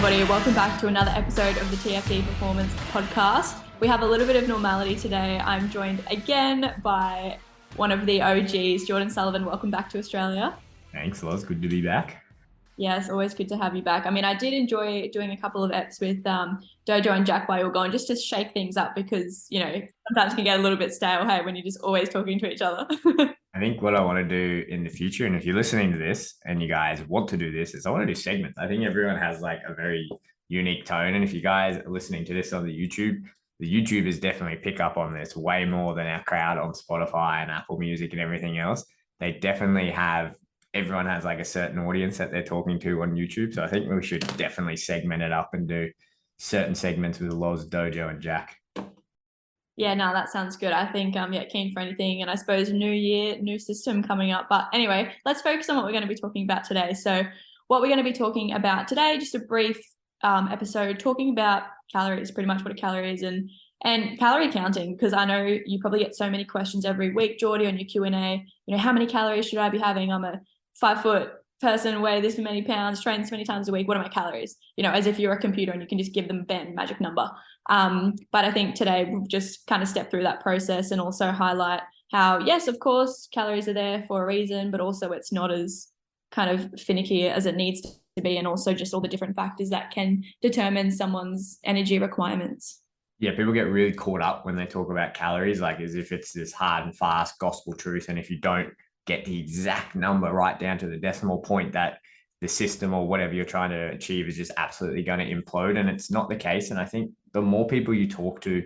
everybody. Welcome back to another episode of the TFD Performance Podcast. We have a little bit of normality today. I'm joined again by one of the OGs, Jordan Sullivan. Welcome back to Australia. Thanks, Loz. Good to be back. Yes, always good to have you back. I mean, I did enjoy doing a couple of eps with Dojo and Jack while you were gone, just to shake things up because, sometimes it can get a little bit stale, hey, when you're just always talking to each other. I think what I want to do in the future, and if you're listening to this and you guys want to do this, is I want to do segments. I think everyone has like a very unique tone. And if you guys are listening to this on the YouTubers definitely pick up on this way more than our crowd on Spotify and Apple Music and everything else. They definitely everyone has like a certain audience that they're talking to on YouTube. So I think we should definitely segment it up and do certain segments with Loz, Dojo, and Jack. Yeah, no, that sounds good. I think, keen for anything. And I suppose new year, new system coming up. But anyway, let's focus on what we're going to be talking about today. So what we're going to be talking about today, just a brief episode talking about calories, pretty much what a calorie is and calorie counting, because I know you probably get so many questions every week, Jordi, on your Q&A, how many calories should I be having? I'm a 5-foot person, weigh this many pounds, train this many times a week. What are my calories? As if you're a computer and you can just give them a magic number. But I think today we'll just kind of step through that process and also highlight how, yes, of course, calories are there for a reason, but also it's not as kind of finicky as it needs to be, and also just all the different factors that can determine someone's energy requirements. Yeah, people get really caught up when they talk about calories, like as if it's this hard and fast gospel truth. And if you don't get the exact number right down to the decimal point, that the system or whatever you're trying to achieve is just absolutely going to implode. And it's not the case. And I think the more people you talk to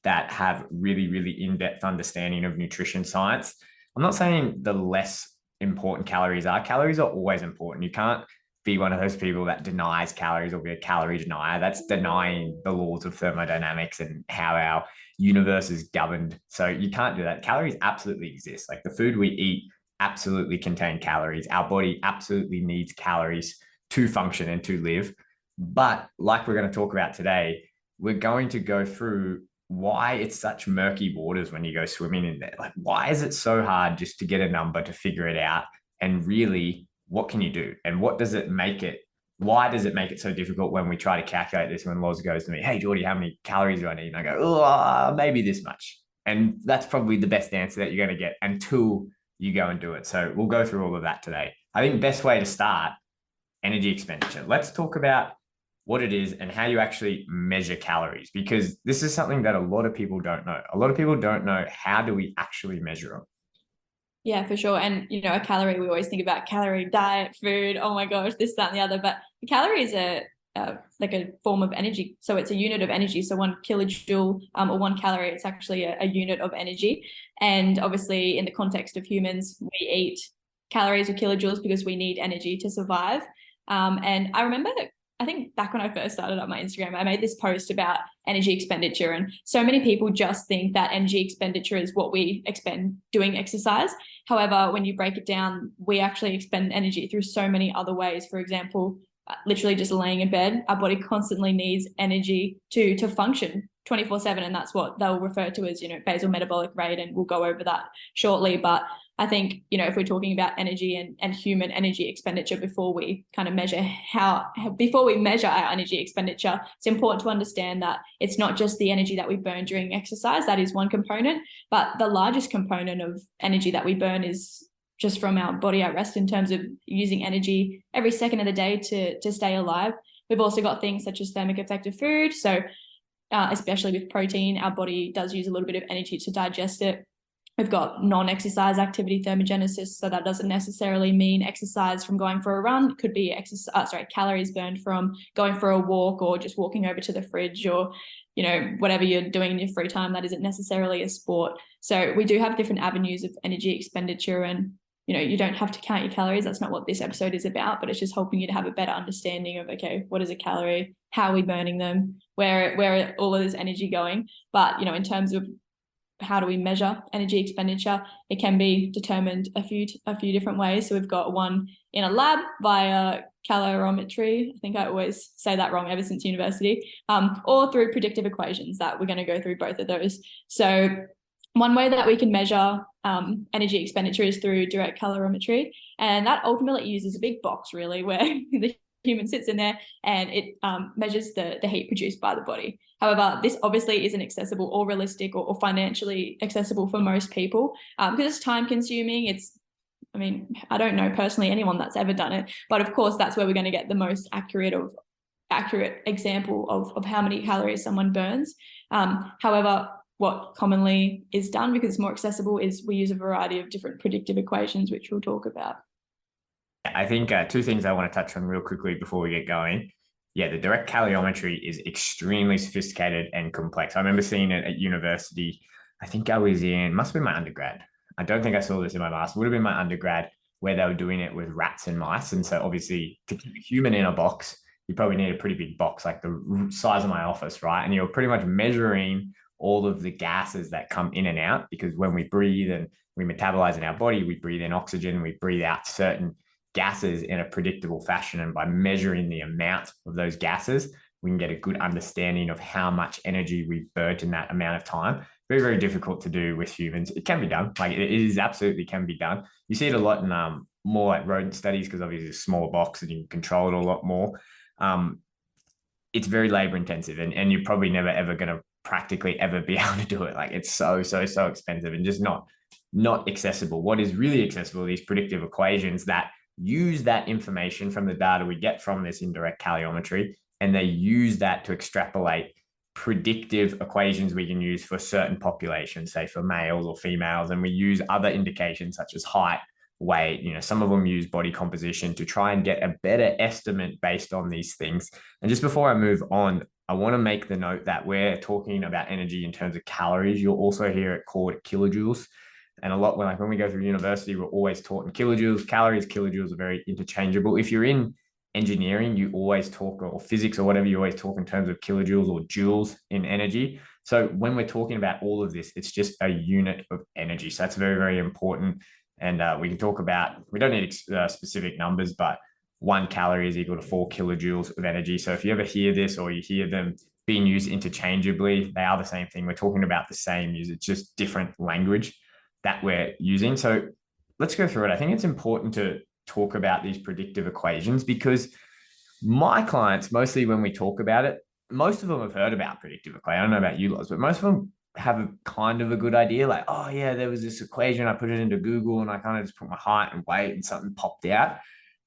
that have really, really in-depth understanding of nutrition science, I'm not saying the less important calories are. Calories are always important. You can't be one of those people that denies calories or be a calorie denier. That's denying the laws of thermodynamics and how our universe is governed. So you can't do that. Calories absolutely exist. Like the food we eat absolutely contain calories. Our body absolutely needs calories to function and to live. But like we're going to talk about today, we're going to go through why it's such murky waters when you go swimming in there. Like, why is it so hard just to get a number to figure it out? And really, what can you do? And what does it make it? Why does it make it so difficult when we try to calculate this? When Loz goes to me, hey, Jordi, how many calories do I need? And I go, oh, maybe this much. And that's probably the best answer that you're going to get until you go and do it. So we'll go through all of that today. I think the best way to start, energy expenditure. Let's talk about what it is and how you actually measure calories, because this is something that a lot of people don't know. A lot of people don't know, how do we actually measure them? Yeah, for sure. And, a calorie, we always think about calorie, diet, food, oh my gosh, this, that, and the other. But the calorie is like a form of energy. So it's a unit of energy. So 1 kilojoule or 1 calorie, it's actually a unit of energy. And obviously in the context of humans, we eat calories or kilojoules because we need energy to survive. And I remember that I think back when I first started up my Instagram, I made this post about energy expenditure. And so many people just think that energy expenditure is what we expend doing exercise. However, when you break it down, we actually expend energy through so many other ways. For example, literally just laying in bed, our body constantly needs energy to function 24/7. And that's what they'll refer to as, basal metabolic rate. And we'll go over that shortly. But I think, if we're talking about energy and human energy expenditure before we kind of measure before we measure our energy expenditure, it's important to understand that it's not just the energy that we burn during exercise. That is one component, but the largest component of energy that we burn is just from our body at rest, in terms of using energy every second of the day to stay alive. We've also got things such as thermic effect of food. So especially with protein, our body does use a little bit of energy to digest it. We've got non-exercise activity thermogenesis. So that doesn't necessarily mean exercise from going for a run. It could be calories burned from going for a walk or just walking over to the fridge, or, whatever you're doing in your free time that isn't necessarily a sport. So we do have different avenues of energy expenditure, and, you don't have to count your calories. That's not what this episode is about, but it's just helping you to have a better understanding of, okay, what is a calorie? How are we burning them? Where are all of this energy going? But, in terms of how do we measure energy expenditure, it can be determined a few different ways. So we've got one in a lab via calorimetry. I think I always say that wrong ever since university, or through predictive equations, that we're going to go through both of those. So one way that we can measure energy expenditure is through direct calorimetry. And that ultimately uses a big box, really, where the human sits in there and it measures the heat produced by the body. However, this obviously isn't accessible or realistic or financially accessible for most people because it's time consuming. I mean, I don't know personally anyone that's ever done it, but of course that's where we're going to get the most accurate example of how many calories someone burns. However, what commonly is done, because it's more accessible, is we use a variety of different predictive equations, which we'll talk about. I think two things I want to touch on real quickly before we get going. Yeah, the direct calorimetry is extremely sophisticated and complex. I remember seeing it at university. I think I was must have been my undergrad. I don't think I saw this in my master. It would have been my undergrad, where they were doing it with rats and mice. And so obviously to keep a human in a box, you probably need a pretty big box, like the size of my office, right? And you're pretty much measuring all of the gases that come in and out, because when we breathe and we metabolize in our body, we breathe in oxygen, we breathe out certain gases in a predictable fashion. And by measuring the amount of those gases, we can get a good understanding of how much energy we burnt in that amount of time. Very, very difficult to do with humans. It can be done. Like it is absolutely can be done. You see it a lot in more like rodent studies, because obviously it's a smaller box and you can control it a lot more. It's very labor intensive, and you're probably never ever going to practically ever be able to do it. Like it's so expensive and just not accessible. What is really accessible are these predictive equations that use that information from the data we get from this indirect calorimetry, and they use that to extrapolate predictive equations we can use for certain populations, say for males or females. And we use other indications such as height, weight, some of them use body composition to try and get a better estimate based on these things. And just before I move on, I want to make the note that we're talking about energy in terms of calories. You'll also hear it called kilojoules. And a lot when we go through university, we're always taught in kilojoules. Calories, kilojoules are very interchangeable. If you're in engineering, you always talk, or physics or whatever, you always talk in terms of kilojoules or joules in energy. So when we're talking about all of this, it's just a unit of energy. So that's very, very important. And we can talk about, we don't need specific numbers, but 1 calorie is equal to 4 kilojoules of energy. So if you ever hear this or you hear them being used interchangeably, they are the same thing. We're talking about the same use. It's just different language that we're using. So let's go through it. I think it's important to talk about these predictive equations, because my clients, mostly when we talk about it, most of them have heard about predictive equations. I don't know about you, Loz, but most of them have a kind of a good idea. Like, oh yeah, there was this equation. I put it into Google and I kind of just put my height and weight and something popped out.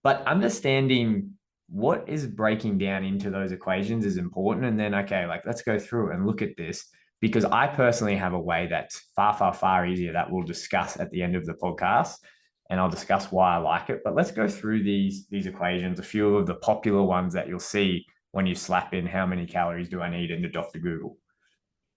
But understanding what is breaking down into those equations is important. And then, okay, like let's go through and look at this, because I personally have a way that's far easier that we'll discuss at the end of the podcast. And I'll discuss why I like it. But let's go through these equations, a few of the popular ones that you'll see when you slap in how many calories do I need into Dr. Google.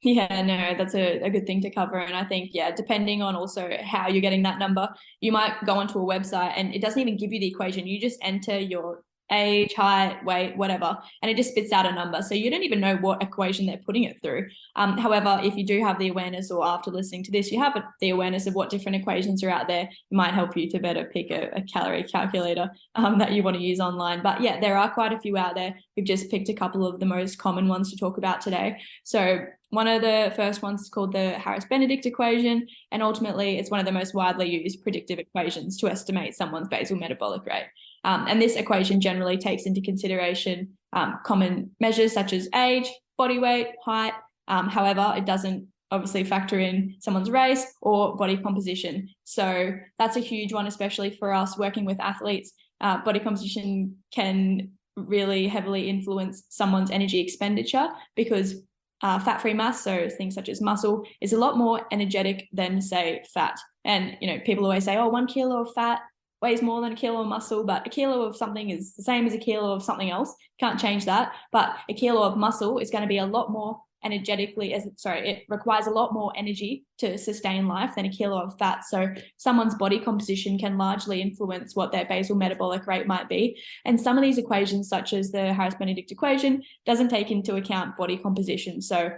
Yeah, no, that's a good thing to cover. And I think, yeah, depending on also how you're getting that number, you might go onto a website and it doesn't even give you the equation. You just enter your age, height, weight, whatever, and it just spits out a number. So you don't even know what equation they're putting it through. However, if you do have the awareness, or after listening to this, you have the awareness of what different equations are out there, it might help you to better pick a calorie calculator that you want to use online. But yeah, there are quite a few out there. We've just picked a couple of the most common ones to talk about today. So one of the first ones is called the Harris-Benedict equation, and ultimately it's one of the most widely used predictive equations to estimate someone's basal metabolic rate. And this equation generally takes into consideration common measures such as age, body weight, height. However, it doesn't obviously factor in someone's race or body composition. So that's a huge one, especially for us working with athletes. Body composition can really heavily influence someone's energy expenditure, because fat-free mass, so things such as muscle, is a lot more energetic than, say, fat. And, people always say, oh, 1 kilo of fat weighs more than a kilo of muscle, but a kilo of something is the same as a kilo of something else. Can't change that. But a kilo of muscle is going to be a lot more it requires a lot more energy to sustain life than a kilo of fat. So someone's body composition can largely influence what their basal metabolic rate might be. And some of these equations, such as the Harris-Benedict equation, doesn't take into account body composition. So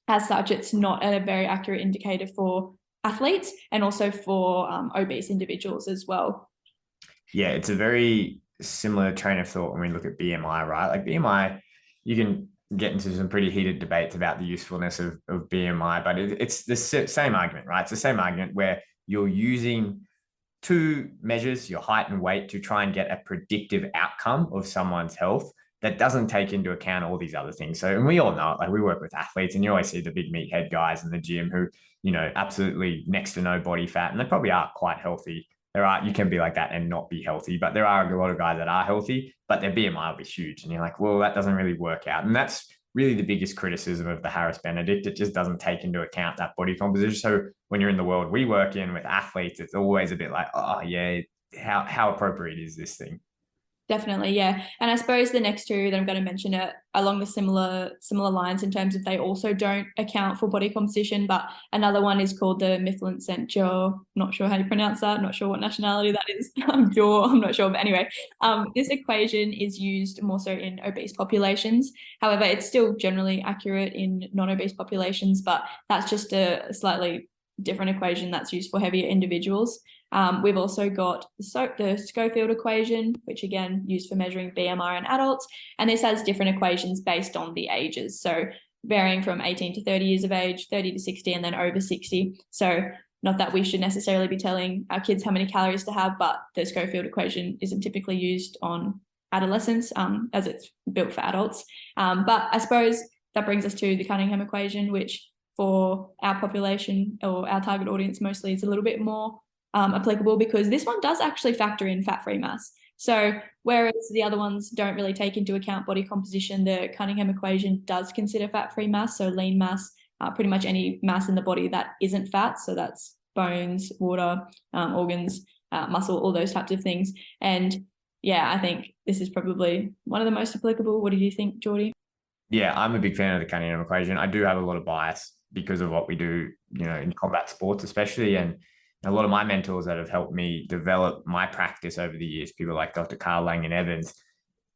as such, it's not a very accurate indicator for athletes, and also for obese individuals as well. Yeah, it's a very similar train of thought when we look at BMI, right? Like BMI, you can get into some pretty heated debates about the usefulness of BMI, but it's the same argument, right? It's the same argument where you're using two measures, your height and weight, to try and get a predictive outcome of someone's health that doesn't take into account all these other things. So, and we all know, like we work with athletes, and you always see the big meathead guys in the gym who, you know, absolutely next to no body fat, and they probably are quite healthy. You can be like that and not be healthy, but there are a lot of guys that are healthy, but their BMI will be huge. And you're like, well, that doesn't really work out. And that's really the biggest criticism of the Harris Benedict. It just doesn't take into account that body composition. So when you're in the world we work in with athletes, it's always a bit like, oh yeah, how appropriate is this thing? Definitely, yeah. And I suppose the next two that I'm going to mention are along the similar lines in terms of they also don't account for body composition. But another one is called the Mifflin-St. Not sure how you pronounce that. Not sure what nationality that is. I'm not sure. But anyway, this equation is used more so in obese populations. However, it's still generally accurate in non-obese populations, but that's just a slightly different equation that's used for heavier individuals. We've also got the Schofield equation, which again used for measuring BMI in adults, and this has different equations based on the ages, so varying from 18 to 30 years of age, 30 to 60, and then over 60. So not that we should necessarily be telling our kids how many calories to have, but the Schofield equation isn't typically used on adolescents as it's built for adults. But I suppose that brings us to the Cunningham equation, which for our population or our target audience mostly is a little bit more applicable, because this one does actually factor in fat-free mass. So whereas the other ones don't really take into account body composition, the Cunningham equation does consider fat-free mass, so lean mass, pretty much any mass in the body that isn't fat. So that's bones, water, organs, muscle, all those types of things. And yeah, I think this is probably one of the most applicable. What do you think, Jordi? Yeah, I'm a big fan of the Cunningham equation. I do have a lot of bias because of what we do, you know, in combat sports, especially. And a lot of my mentors that have helped me develop my practice over the years, people like Dr. Carl Langan-Evans,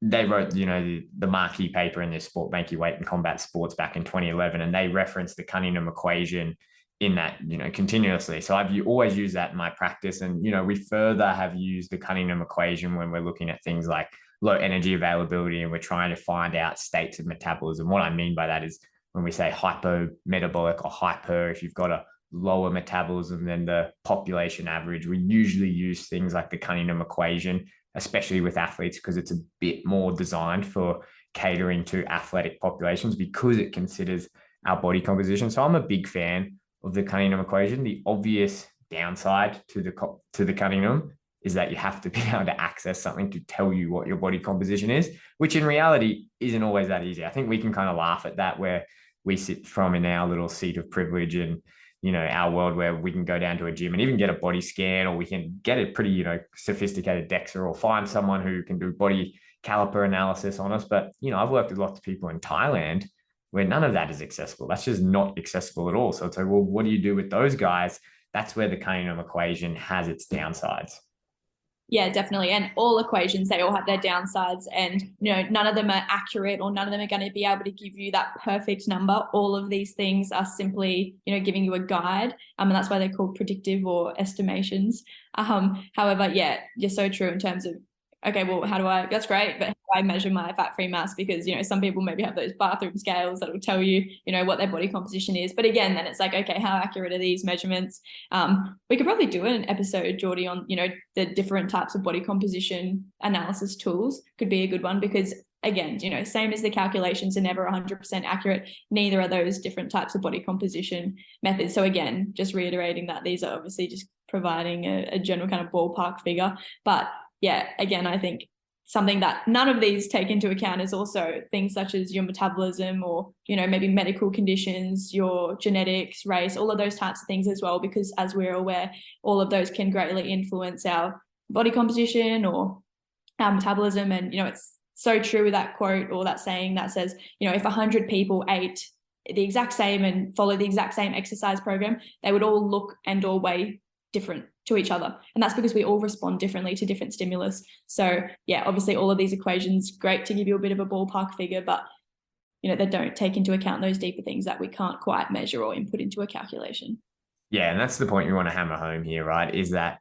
they wrote, you know, the marquee paper in this Sport Make Your Weight in Combat Sports back in 2011, and they referenced the Cunningham equation in that, you know, continuously. So I've always used that in my practice. And, you know, we further have used the Cunningham equation when we're looking at things like low energy availability, and we're trying to find out states of metabolism. What I mean by that is when we say hypometabolic or hyper, if you've got a lower metabolism than the population average, we usually use things like the Cunningham equation, especially with athletes, because it's a bit more designed for catering to athletic populations because it considers our body composition. So I'm a big fan of the Cunningham equation. The obvious downside to the Cunningham is that you have to be able to access something to tell you what your body composition is, which in reality isn't always that easy. I think we can kind of laugh at that, where we sit from in our little seat of privilege and, you know, our world, where we can go down to a gym and even get a body scan, or we can get a pretty, you know, sophisticated DEXA, or find someone who can do body caliper analysis on us. But, you know, I've worked with lots of people in Thailand where none of that is accessible. That's just not accessible at all. So it's like, well, what do you do with those guys? That's where the Cunningham equation has its downsides. Yeah, definitely. And all equations, they all have their downsides, and, you know, none of them are accurate, or none of them are going to be able to give you that perfect number. All of these things are simply, you know, giving you a guide. And that's why they're called predictive or estimations. However, yeah, you're so true in terms of, okay, well, that's great, but how do I measure my fat-free mass? Because, you know, some people maybe have those bathroom scales that will tell you, you know, what their body composition is. But again, then it's like, okay, how accurate are these measurements? We could probably do an episode, Jordi, on, you know, the different types of body composition analysis tools. Could be a good one, because again, you know, same as the calculations are never 100% accurate, neither are those different types of body composition methods. So again, just reiterating that these are obviously just providing a general kind of ballpark figure. But yeah, again, I think something that none of these take into account is also things such as your metabolism, or, you know, maybe medical conditions, your genetics, race, all of those types of things as well, because as we're aware, all of those can greatly influence our body composition or our metabolism. And, you know, it's so true with that quote or that saying that says, you know, if 100 people ate the exact same and followed the exact same exercise program, they would all look and all weigh different to each other. And that's because we all respond differently to different stimulus. So yeah, obviously all of these equations, great to give you a bit of a ballpark figure, but, you know, they don't take into account those deeper things that we can't quite measure or input into a calculation. Yeah, and that's the point we want to hammer home here, right? Is that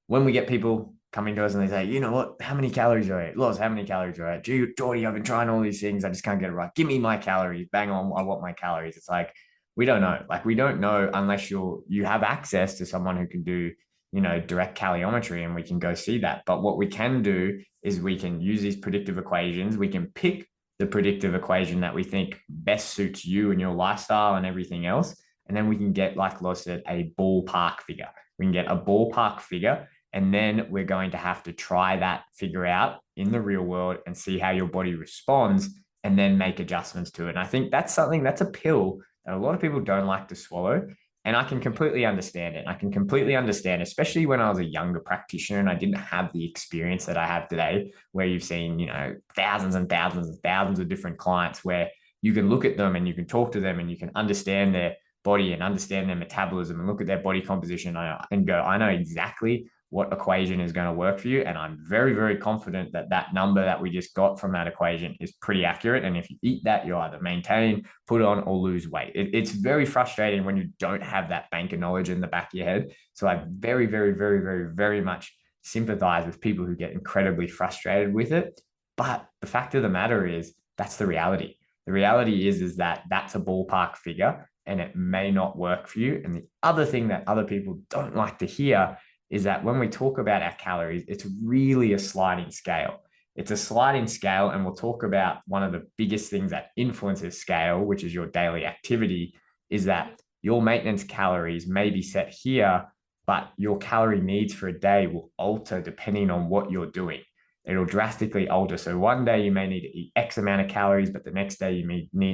when we get people coming to us and they say, you know what, how many calories do I eat? Loz, how many calories do I eat? Jordi, I've been trying all these things. I just can't get it right. Give me my calories. Bang on, I want my calories. It's like, we don't know. Like, we don't know unless you have access to someone who can do, direct caliometry and we can go see that. But what we can do is we can use these predictive equations. We can pick the predictive equation that we think best suits you and your lifestyle and everything else. And then we can get, like Loz said, a ballpark figure. We can get a ballpark figure, and then we're going to have to try that figure out in the real world and see how your body responds and then make adjustments to it. And I think that's a pill that a lot of people don't like to swallow. And I can completely understand it. I can completely understand, especially when I was a younger practitioner and I didn't have the experience that I have today, where you've seen, thousands and thousands and thousands of different clients where you can look at them and you can talk to them and you can understand their body and understand their metabolism and look at their body composition and go, I know exactly what equation is going to work for you. And I'm very, very confident that that number that we just got from that equation is pretty accurate. And if you eat that, you either maintain, put on, or lose weight. It's very frustrating when you don't have that bank of knowledge in the back of your head. So I very, very, very, very, very much sympathize with people who get incredibly frustrated with it. But the fact of the matter is that's the reality. The reality is that that's a ballpark figure and it may not work for you. And the other thing that other people don't like to hear is that when we talk about our calories, it's really a sliding scale. It's a sliding scale, and we'll talk about one of the biggest things that influences scale, which is your daily activity, is that your maintenance calories may be set here, but your calorie needs for a day will alter depending on what you're doing. It'll drastically alter. So one day you may need to eat X amount of calories, but the next day you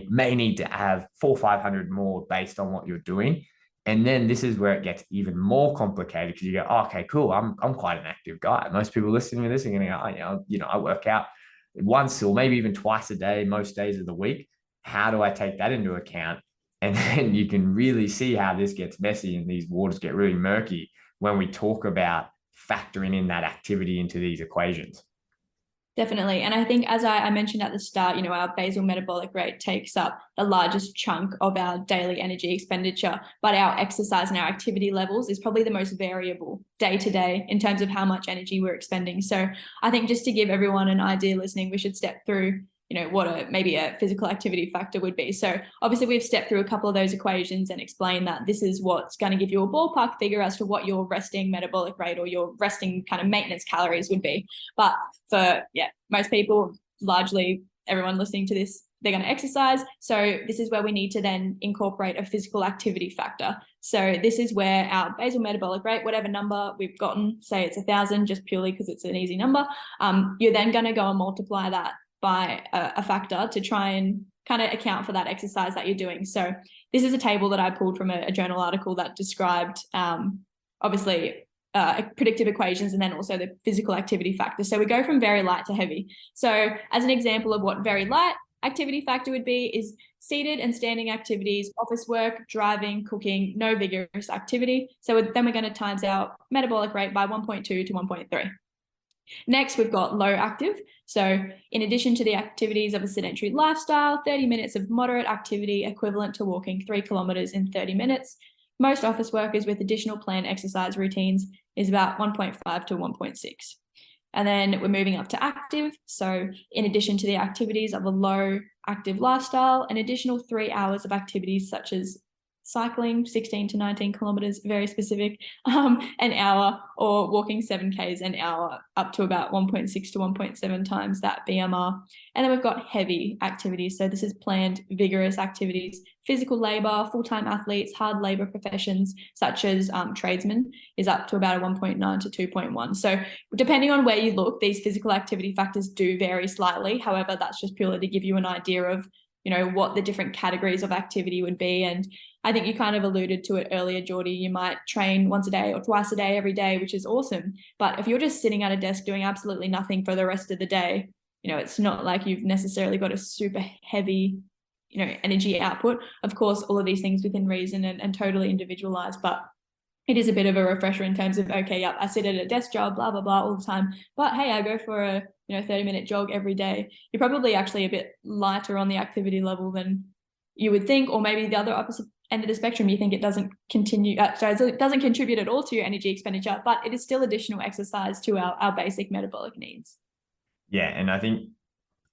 may need to have 400 or 500 more based on what you're doing. And then this is where it gets even more complicated because you go, oh, okay, cool. I'm quite an active guy. Most people listening to this are going to go, oh, I work out once or maybe even twice a day, most days of the week. How do I take that into account? And then you can really see how this gets messy and these waters get really murky when we talk about factoring in that activity into these equations. Definitely. And I think, as I mentioned at the start, our basal metabolic rate takes up the largest chunk of our daily energy expenditure, but our exercise and our activity levels is probably the most variable day to day in terms of how much energy we're expending. So I think just to give everyone an idea listening, we should step through what maybe a physical activity factor would be. So obviously we've stepped through a couple of those equations and explained that this is what's going to give you a ballpark figure as to what your resting metabolic rate or your resting kind of maintenance calories would be. But for most people, largely everyone listening to this, they're going to exercise. So this is where we need to then incorporate a physical activity factor. So this is where our basal metabolic rate, whatever number we've gotten, say it's 1,000, just purely because it's an easy number, you're then going to go and multiply that by a factor to try and kind of account for that exercise that you're doing. So this is a table that I pulled from a journal article that described obviously predictive equations and then also the physical activity factor. So we go from very light to heavy. So as an example of what very light activity factor would be is seated and standing activities, office work, driving, cooking, no vigorous activity. So then we're going to times our metabolic rate by 1.2 to 1.3. Next, we've got low active. So in addition to the activities of a sedentary lifestyle, 30 minutes of moderate activity equivalent to walking 3 kilometers in 30 minutes. Most office workers with additional planned exercise routines is about 1.5 to 1.6. And then we're moving up to active. So in addition to the activities of a low active lifestyle, an additional 3 hours of activities such as cycling 16 to 19 kilometers, very specific, an hour, or walking 7Ks an hour, up to about 1.6 to 1.7 times that BMR. And then we've got heavy activities. So this is planned vigorous activities, physical labor, full-time athletes, hard labor professions, such as tradesmen, is up to about a 1.9 to 2.1. So depending on where you look, these physical activity factors do vary slightly. However, that's just purely to give you an idea of what the different categories of activity would be. And I think you kind of alluded to it earlier, Jordi, you might train once a day or twice a day every day, which is awesome. But if you're just sitting at a desk doing absolutely nothing for the rest of the day, it's not like you've necessarily got a super heavy, energy output. Of course, all of these things within reason and totally individualized, but it is a bit of a refresher in terms of, okay, yep, I sit at a desk job, blah, blah, blah, all the time. But hey, I go for a 30-minute jog every day. You're probably actually a bit lighter on the activity level than you would think, or maybe the other opposite end of the spectrum, you think it doesn't it doesn't contribute at all to your energy expenditure, but it is still additional exercise to our basic metabolic needs. Yeah, and I think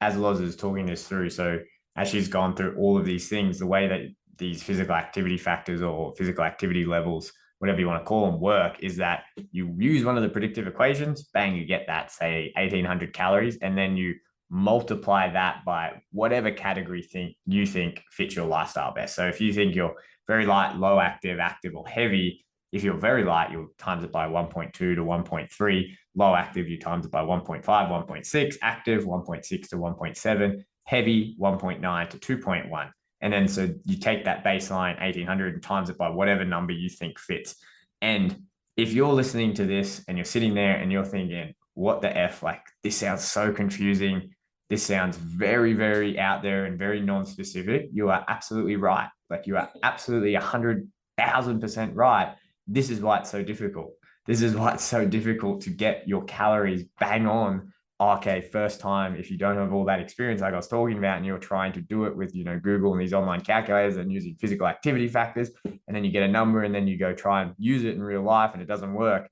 as Loz is talking this through, so as she's gone through all of these things, the way that these physical activity factors or physical activity levels whatever you want to call them, work is that you use one of the predictive equations, bang, you get that, say 1800 calories, and then you multiply that by whatever category you think fits your lifestyle best. So if you think you're very light, low active, active, or heavy, if you're very light, you'll times it by 1.2 to 1.3. Low active, you times it by 1.5, 1.6. Active, 1.6 to 1.7. Heavy, 1.9 to 2.1. And then so you take that baseline 1800 and times it by whatever number you think fits. And if you're listening to this and you're sitting there and you're thinking, what the F, like this sounds so confusing. This sounds very, very out there and very non-specific. You are absolutely right. Like you are absolutely 100,000% right. This is why it's so difficult. This is why it's so difficult to get your calories bang on. Okay, first time, if you don't have all that experience like I was talking about, and you're trying to do it with, Google and these online calculators and using physical activity factors, and then you get a number and then you go try and use it in real life and it doesn't work,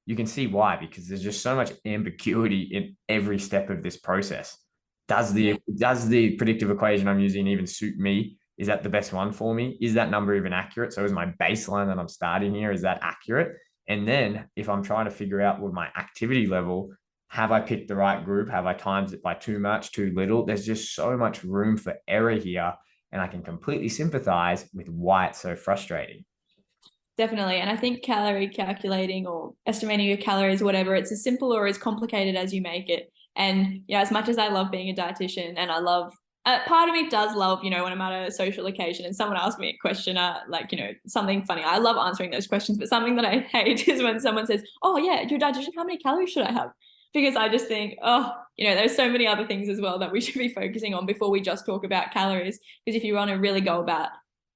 you can see why, because there's just so much ambiguity in every step of this process. Does the predictive equation I'm using even suit me? Is that the best one for me? Is that number even accurate? So is my baseline that I'm starting here, is that accurate? And then if I'm trying to figure out with my activity level, have I picked the right group? Have I timed it by too much, too little? There's just so much room for error here. And I can completely sympathize with why it's so frustrating. Definitely. And I think calorie calculating or estimating your calories, whatever, it's as simple or as complicated as you make it. And as much as I love being a dietitian and I love, part of me does love, when I'm at a social occasion and someone asks me a question, something funny. I love answering those questions, but something that I hate is when someone says, oh yeah, you're a dietitian, how many calories should I have? Because I just think, there's so many other things as well that we should be focusing on before we just talk about calories. Because if you want to really go about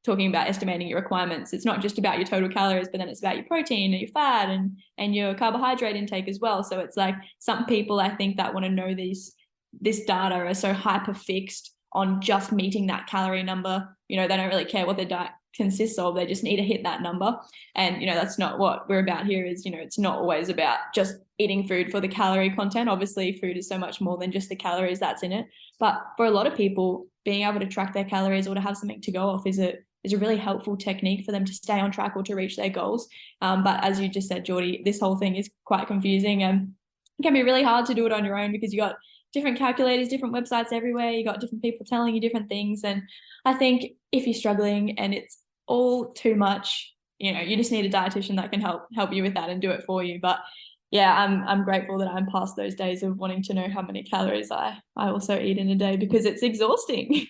talking about estimating your requirements, it's not just about your total calories, but then it's about your protein and your fat and your carbohydrate intake as well. So it's like some people, I think, that want to know this data are so hyper fixed on just meeting that calorie number. They don't really care what their diet consists of. They just need to hit that number. And, that's not what we're about here is, it's not always about just eating food for the calorie content. Obviously, food is so much more than just the calories that's in it. But for a lot of people, being able to track their calories or to have something to go off is a really helpful technique for them to stay on track or to reach their goals. But as you just said, Jordi, this whole thing is quite confusing and it can be really hard to do it on your own because you got different calculators, different websites everywhere. You got different people telling you different things. And I think if you're struggling and it's all too much, you just need a dietitian that can help you with that and do it for you. But yeah, I'm grateful that I'm past those days of wanting to know how many calories I also eat in a day because it's exhausting.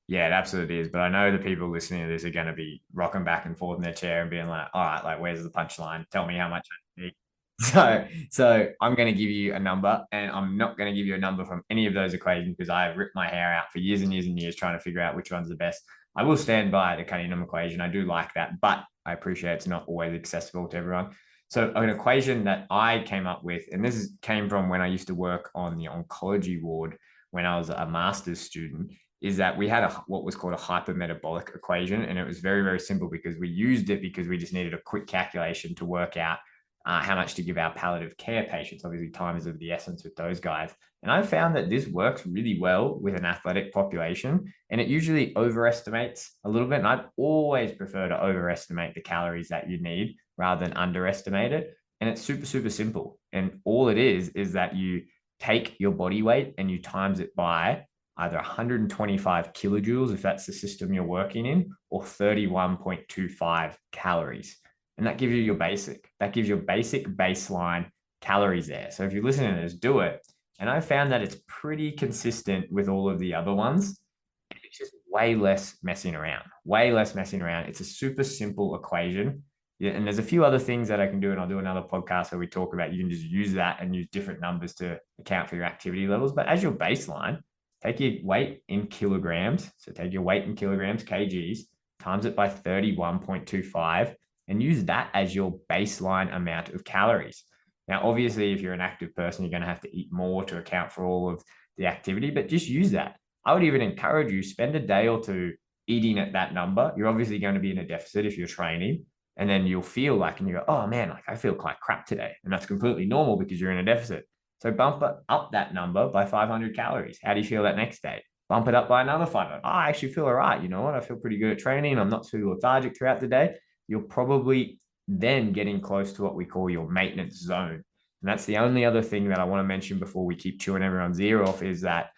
Yeah, it absolutely is. But I know the people listening to this are going to be rocking back and forth in their chair and being like, all right, like, where's the punchline? Tell me how much I eat. So I'm going to give you a number, and I'm not going to give you a number from any of those equations because I have ripped my hair out for years and years and years trying to figure out which one's the best. I will stand by the Cunningham equation. I do like that, but I appreciate it's not always accessible to everyone. So an equation that I came up with, and came from when I used to work on the oncology ward when I was a master's student, is that we had what was called a hypermetabolic equation. And it was very, very simple because we used it because we just needed a quick calculation to work out how much to give our palliative care patients. Obviously, time is of the essence with those guys. And I found that this works really well with an athletic population, and it usually overestimates a little bit. And I'd always prefer to overestimate the calories that you need rather than underestimate it. And it's super, super simple. And all it is that you take your body weight and you times it by either 125 kilojoules, if that's the system you're working in, or 31.25 calories. And that gives you your basic. That gives your basic baseline calories there. So if you're listening to this, do it. And I found that it's pretty consistent with all of the other ones. It's just way less messing around. It's a super simple equation. Yeah, and there's a few other things that I can do, and I'll do another podcast where we talk about you can just use that and use different numbers to account for your activity levels. But as your baseline, take your weight in kilograms. So take your weight in kilograms, kgs, times it by 31.25, and use that as your baseline amount of calories. Now, obviously, if you're an active person, you're going to have to eat more to account for all of the activity, but just use that. I would even encourage you, spend a day or two eating at that number. You're obviously going to be in a deficit if you're training, and then you'll feel like, and you go, oh man, like I feel quite crap today. And that's completely normal because you're in a deficit. So bump up that number by 500 calories. How do you feel that next day? Bump it up by another 500. Oh, I actually feel all right. You know what? I feel pretty good at training. I'm not too lethargic throughout the day. You'll probably then getting close to what we call your maintenance zone. And that's the only other thing that I want to mention before we keep chewing everyone's ear off, is that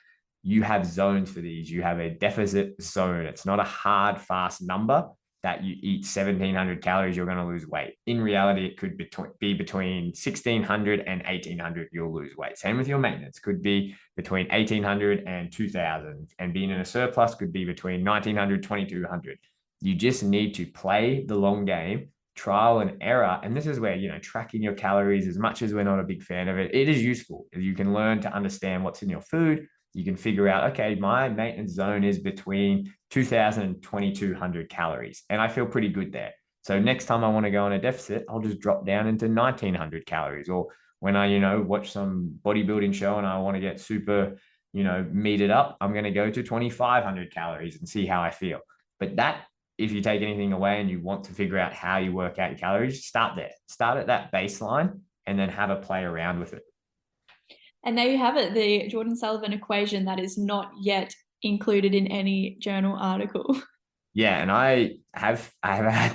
you have zones for these. You have a deficit zone. It's not a hard, fast number that you eat 1,700 calories, you're going to lose weight. In reality, it could be between 1,600 and 1,800, you'll lose weight. Same with your maintenance. Could be between 1,800 and 2,000. And being in a surplus could be between 1,900, 2,200. You just need to play the long game, trial and error. And this is where, tracking your calories, as much as we're not a big fan of it, it is useful. You can learn to understand what's in your food. You can figure out, okay, my maintenance zone is between 2,000 and 2,200 calories. And I feel pretty good there. So next time I want to go on a deficit, I'll just drop down into 1,900 calories. Or when I, watch some bodybuilding show and I want to get super, meated up, I'm going to go to 2,500 calories and see how I feel. But that, if you take anything away and you want to figure out how you work out your calories, start there. Start at that baseline and then have a play around with it. And there you have it, the Jordan Sullivan equation that is not yet included in any journal article. Yeah, and I have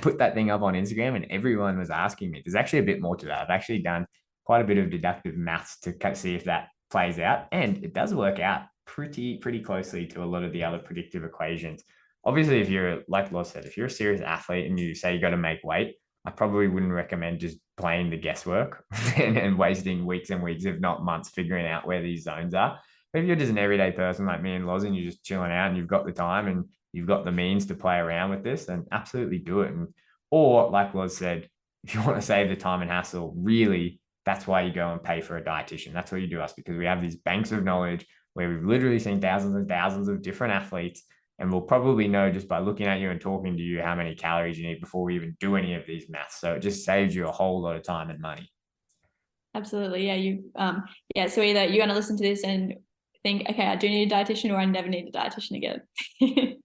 put that thing up on Instagram and everyone was asking me. There's actually a bit more to that. I've actually done quite a bit of deductive maths to see if that plays out. And it does work out pretty closely to a lot of the other predictive equations. Obviously, if you're, like Loz said, if you're a serious athlete and you say you got to make weight, I probably wouldn't recommend just playing the guesswork and wasting weeks and weeks, if not months, figuring out where these zones are. But if you're just an everyday person like me and Loz and you're just chilling out and you've got the time and you've got the means to play around with this, then absolutely do it. Or like Loz said, if you want to save the time and hassle, really, that's why you go and pay for a dietitian. That's what you do us, because we have these banks of knowledge where we've literally seen thousands and thousands of different athletes. And we'll probably know just by looking at you and talking to you how many calories you need before we even do any of these maths. So it just saves you a whole lot of time and money. Absolutely. Yeah. So either you're going to listen to this and think, okay, I do need a dietitian, or I never need a dietitian again.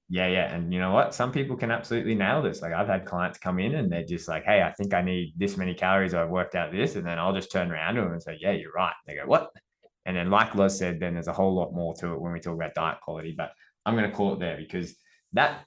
Yeah. And you know what? Some people can absolutely nail this. Like, I've had clients come in and they're just like, hey, I think I need this many calories. I've worked out this. And then I'll just turn around to them and say, yeah, you're right. They go, what? And then like Loz said, then there's a whole lot more to it when we talk about diet quality. But I'm going to call it there, because that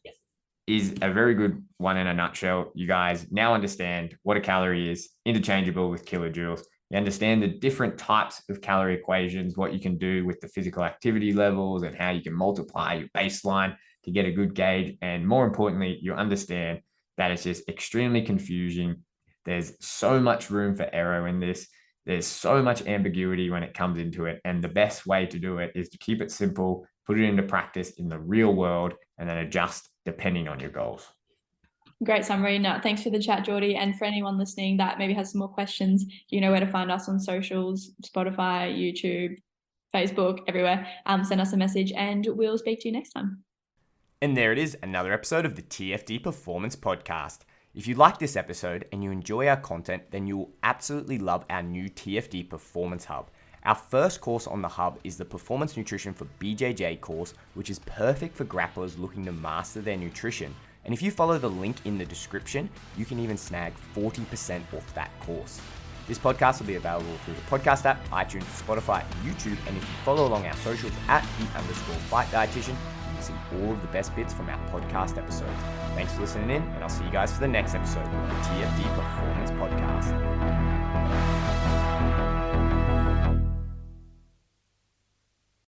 is a very good one in a nutshell. You guys now understand what a calorie is, interchangeable with kilojoules. You understand the different types of calorie equations, what you can do with the physical activity levels and how you can multiply your baseline to get a good gauge. And more importantly, you understand that it's just extremely confusing. There's so much room for error in this. There's so much ambiguity when it comes into it. And the best way to do it is to keep it simple, put it into practice in the real world, and then adjust depending on your goals. Great summary. No, thanks for the chat, Jordi. And for anyone listening that maybe has some more questions, you know where to find us on socials, Spotify, YouTube, Facebook, everywhere. Send us a message and we'll speak to you next time. And there it is, another episode of the TFD Performance Podcast. If you like this episode and you enjoy our content, then you will absolutely love our new TFD Performance Hub. Our first course on the hub is the Performance Nutrition for BJJ course, which is perfect for grapplers looking to master their nutrition. And if you follow the link in the description, you can even snag 40% off that course. This podcast will be available through the podcast app, iTunes, Spotify, and YouTube. And if you follow along our socials at @the_fight_dietitian, you can see all of the best bits from our podcast episodes. Thanks for listening in, and I'll see you guys for the next episode of the TFD Performance Podcast.